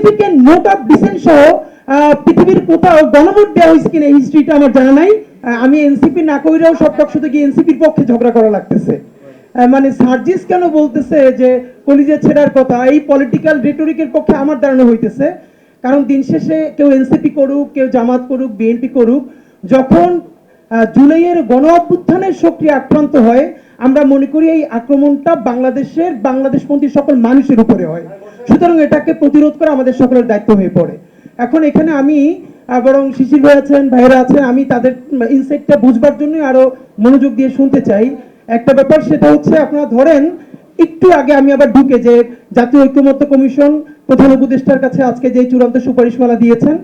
Significant note of dissent সহ পৃথিবীর কোথাও গণভোট দেওয়া হয়েছে কিনা এই হিস্ট্রিটা আমার জানা নাই। আমি এনসিপি না কইরাও সব টকশোতে গিয়ে এনসিপির পক্ষে ঝগড়া করা লাগতেছে। মানে সার্জিস কেন বলতেছে যে কলিজা ছেড়ার কথা, এই পলিটিক্যাল রেটরিকের পক্ষে আমার ধারণা হইতেছে। কারণ দিন শেষে কেউ এনসিপি করুক, কেউ জামাত করুক, বিএনপি করুক, যখন জুলাইয়ের গণ অভ্যুত্থানের সক্রিয় আক্রান্ত হয়, আমরা মনে করি এই আক্রমণটা বাংলাদেশপন্থী সকল মানুষের উপরে হয়। সুতরাং এটাকে প্রতিরোধ করা আমাদের সকলের দায়িত্ব হয়ে পড়ে। এখন এখানে আমি বরং শিশির ভাই আছেন, ভাইরা আছেন, আমি তাদের ইনসাইটটা বুঝবার জন্য আরো মনোযোগ দিয়ে শুনতে চাই। একটা ব্যাপার, সেটা হচ্ছে আপনারা ধরেন একটু আগে আমি আবার ঢুকে যে জাতীয় ঐক্যমত্য কমিশন প্রধান উপদেষ্টার কাছে আজকে যে চূড়ান্ত সুপারিশমালা দিয়েছেন,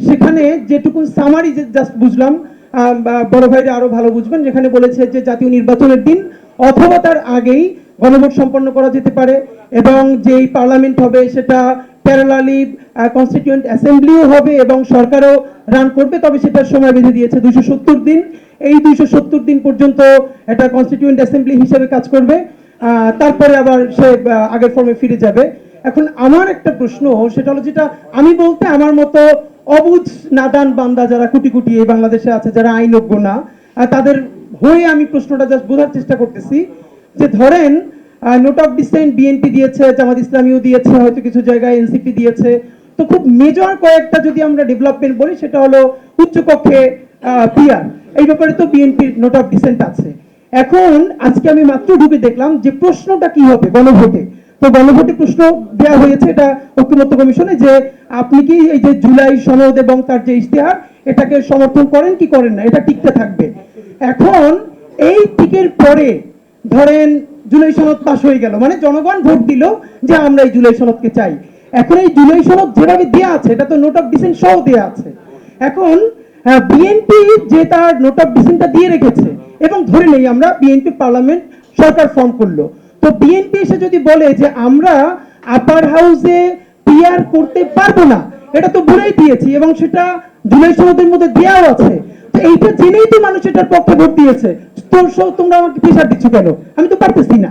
সেখানে যেটুকু সামারি জাস্ট বুঝলাম, বড় ভাইরা আরো ভালো বুঝবেন, যেখানে বলেছে যে জাতীয় নির্বাচনের দিন অথবা তার আগেই গণভোট সম্পন্ন করা যেতে পারে, এবং যেই পার্লামেন্ট হবে সেটা প্যারালালি কনস্টিটিউয়েন্ট অ্যাসেম্বলিও হবে এবং সরকারও রান করবে, তবে সেটার সময় বেঁধে দিয়েছে 270 দিন। এই 270 দিন পর্যন্ত এটা কনস্টিটিউয়েন্ট অ্যাসেম্বলি হিসেবে কাজ করবে, তারপরে আবার সে আগের ফর্মে ফিরে যাবে। এখন আমার একটা প্রশ্ন, সেটা হলো, যেটা আমি বলতে আমার মতো অবুঝ নাদান বান্দা যারা কোটি কোটি এই বাংলাদেশে আছে, যারা আইনজ্ঞ না, তাদের হয়ে আমি প্রশ্নটা জাস্ট বোঝার চেষ্টা করতেছি। যে ধরেন নোট অফ ডিসেন্ট বিএনপি দিয়েছে, জামাত ইসলামীও দিয়েছে, হয়তো কিছু জায়গায় এনসিপি দিয়েছে, তো খুব মেজর কয়েকটা যদি আমরা ডেভেলপমেন্ট বলি, সেটা হলো উচ্চকক্ষে পিআর, এই ব্যাপারে তো বিএনপির নোট অফ ডিসেন্ট আছে। এখন আজকে আমি মাত্র ঢুকে দেখলাম যে প্রশ্নটা কি হবে গণভোটে। তো গণভোটে প্রশ্ন দেওয়া হয়েছে এটা ঐক্যমত্য কমিশনে, যে আপনি কি এই যে জুলাই সনদ এবং তার যে ইশতেহার, এটাকে সমর্থন করেন কি করেন না, এটা টিকতে থাকবে। এখন এই টিকের পরে ধরেন জুলাই সনদ পাস হয়ে গেল, মানে জনগণ ভোট দিল যে আমরা এই জুলাই সনদকে চাই। এখন এই জুলাই সনদ যেভাবে দেওয়া আছে, এটা তো নোট অফ ডিসেন্ট সহ দেওয়া আছে। এখন বিএনপি যে তার নোট অফ ডিসেন্টটা দিয়ে রেখেছে, এবং ধরে নেই আমরা বিএনপি পার্লামেন্ট সরকার ফর্ম করলো, তো বিএনপি এসে যদি বলে যে আমরা আপার হাউসে পিআর করতে পারবো না, এটা তো বলেই দিয়েছি এবং সেটা জুলাই সনদের মধ্যে দেওয়াও আছে, তো এইটা জেনেই তো মানুষ এটার পক্ষে ভোট দিয়েছে। তো তোমরা আমাকে প্রেশার দিচ্ছ কেন? আমি তো পারতেছি না।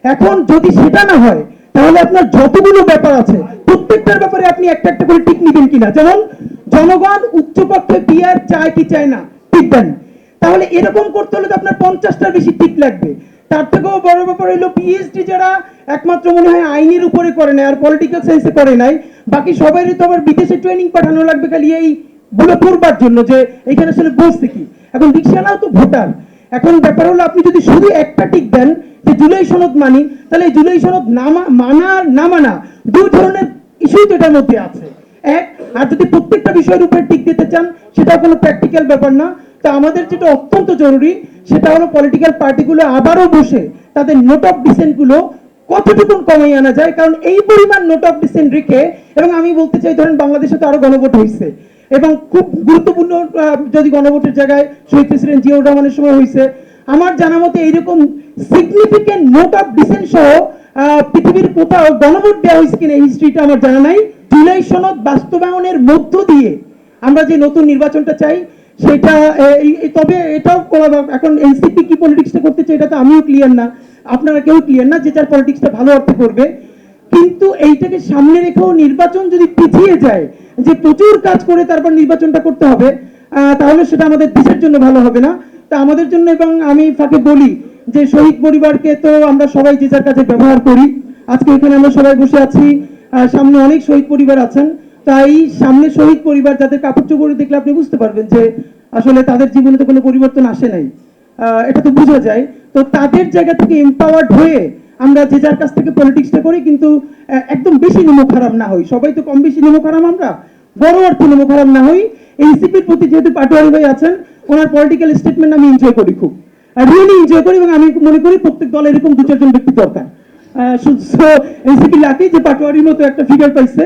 এখন যদি সেটা না হয়, তাহলে আপনার যতগুলো ব্যাপার আছে প্রত্যেকটার ব্যাপারে আপনি একটা একটা করে টিক নিবেন কিনা। যেমন জনগণ উচ্চকক্ষে পিআর চায় কি চায় না, টিক দেন। তাহলে এরকম করতে হলে তো আপনার 50টার বেশি টিক লাগবে। তার থেকেও বড় ব্যাপার হলো পিএইচডি যারা একমাত্র মনে হয় আইনের উপরে করে নাই আর পলিটিক্যাল সায়েন্সে করে নাই, বাকি সবারই তো আবার বিদেশে ট্রেনিং পাঠানো লাগবে খালি এই বলে পড়বার জন্য যে এখানে আসলে বলছে কি। এখন রিক্সাওয়ালাও তো ভোটার। এখন ব্যাপার হলো, আপনি যদি শুধু একটা টিক দেন যে জুলাই সনদ মানি, তাহলে এই জুলাই সনদ মানা না মানা দুই ধরনের ইস্যুই তো এটার মধ্যে আছে। এক, আর যদি প্রত্যেকটা বিষয়ের উপরে টিক দিতে চান, সেটা কোনো প্র্যাকটিক্যাল ব্যাপার না। তো আমাদের যেটা অত্যন্ত জরুরি, সেটা হলো পলিটিক্যাল পার্টিগুলো আবারও বসে তাদের নোট অফ ডিসেন্ট গুলো কতটুকু কমাই আনা যায়। কারণ এই পরিমাণ নোট অফ ডিসেন্ট রেখে, এবং আমি বলতে চাই ধরেন বাংলাদেশে তো আরো গণভোট হয়েছে, এবং খুব গুরুত্বপূর্ণ যদি গণভোটের জায়গায় শহীদ প্রেসিডেন্ট জিয়াউর রহমানের সময় হয়েছে, আমার জানা মতে এইরকম সিগনিফিকেন্ট নোট অফ ডিসেন্ট সহ পৃথিবীর কোথাও গণভোট দেওয়া হয়েছে কিনা এই হিস্ট্রিটা আমার জানা নাই। জুলাই সনদ বাস্তবায়নের মধ্য দিয়ে আমরা যে নতুন নির্বাচনটা চাই সেটা, তবে এটাও এখন এনসিপি কি পলিটিক্সটা করতে চাই এটা তো আমিও ক্লিয়ার না, আপনারা কেউ ক্লিয়ার না, যে যার পলিটিক্সটা ভালো অর্থে করবে। কিন্তু এইটাকে সামনে রেখেও নির্বাচন যদি পিছিয়ে যায়, যে প্রচুর কাজ করে তারপর নির্বাচনটা করতে হবে, তাহলে সেটা আমাদের দেশের জন্য ভালো হবে না। তা আমাদের জন্য, এবং আমি ফাঁকে বলি যে শহীদ পরিবারকে তো আমরা সবাই যে যার কাছে ব্যবহার করি। আজকে এখানে আমরা সবাই বসে আছি, সামনে অনেক শহীদ পরিবার আছেন, তাই সামনে শহীদ পরিবার যাদের কাপড় চোপড় দেখলে আপনি বুঝতে পারবেন যে আসলে তাদের জীবনে তো কোনো পরিবর্তন আসে নাই, এটা তো বোঝা যায়। তো তাদের জায়গা থেকে এম্পাওয়ার্ড হয়ে আমরা যে যার কাছ থেকে পলিটিক্সটা করি, কিন্তু একদম বেশি নিমক হারাম না হই। সবাই তো কম বেশি নিমক হারাম, আমরা বড় অর্থে নিমক হারাম না হই। এনসিপির প্রতি যেহেতু পাটোয়ারি ভাই আছেন, ওনার পলিটিক্যাল স্টেটমেন্ট আমি এনজয় করি, খুব রিয়েলি এনজয় করি, এবং আমি মনে করি প্রত্যেক দলে এরকম দু চারজন ব্যক্তি দরকার। এনসিপি লাকি যে পাটোয়ারির মতো একটা ফিগার পাইছে,